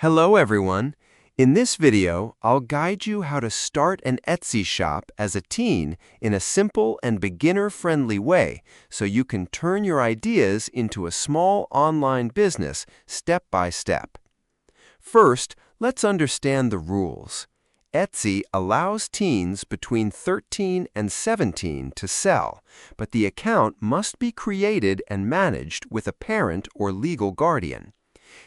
Hello everyone. In this video, I'll guide you how to start an Etsy shop as a teen in a simple and beginner-friendly way so you can turn your ideas into a small online business step by step. First, let's understand the rules. Etsy allows teens between 13 and 17 to sell, but the account must be created and managed with a parent or legal guardian.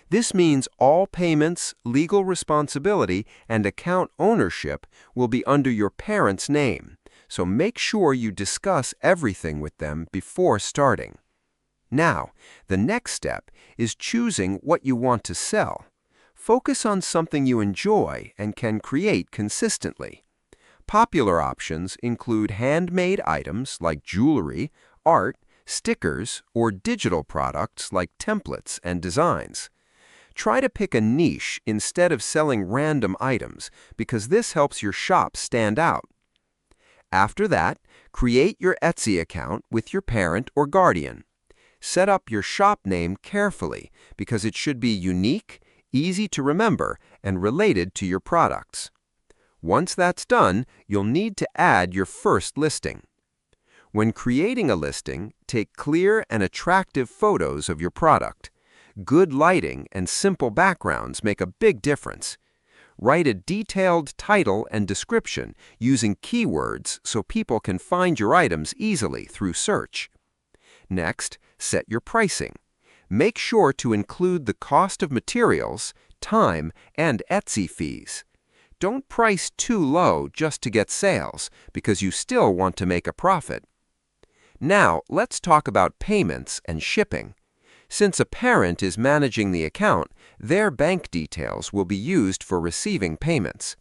This means all payments, legal responsibility, and account ownership will be under your parent's name, so make sure you discuss everything with them before starting. Now, the next step is choosing what you want to sell. Focus on something you enjoy and can create consistently. Popular options include handmade items like jewelry, art, stickers, or digital products like templates and designs. Try to pick a niche instead of selling random items because this helps your shop stand out. After that, create your Etsy account with your parent or guardian. Set up your shop name carefully because it should be unique, easy to remember, and related to your products. Once that's done, you'll need to add your first listing. When creating a listing, take clear and attractive photos of your product. Good lighting and simple backgrounds make a big difference. Write a detailed title and description using keywords so people can find your items easily through search. Next, set your pricing. Make sure to include the cost of materials, time, and Etsy fees. Don't price too low just to get sales because you still want to make a profit. Now, let's talk about payments and shipping. Since a parent is managing the account, their bank details will be used for receiving payments.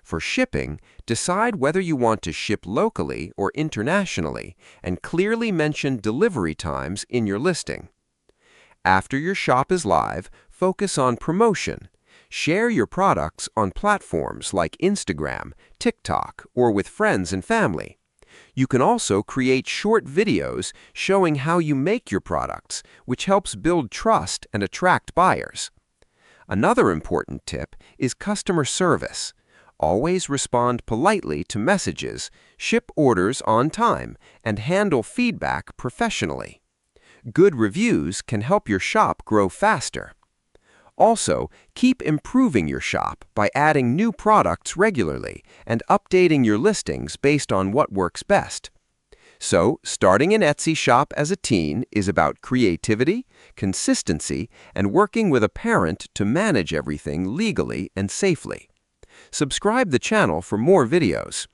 For shipping, decide whether you want to ship locally or internationally, and clearly mention delivery times in your listing. After your shop is live, focus on promotion. Share your products on platforms like Instagram, TikTok, or with friends and family. You can also create short videos showing how you make your products, which helps build trust and attract buyers. Another important tip is customer service. Always respond politely to messages, ship orders on time, and handle feedback professionally. Good reviews can help your shop grow faster. Also, keep improving your shop by adding new products regularly and updating your listings based on what works best. So, starting an Etsy shop as a teen is about creativity, consistency, and working with a parent to manage everything legally and safely. Subscribe the channel for more videos.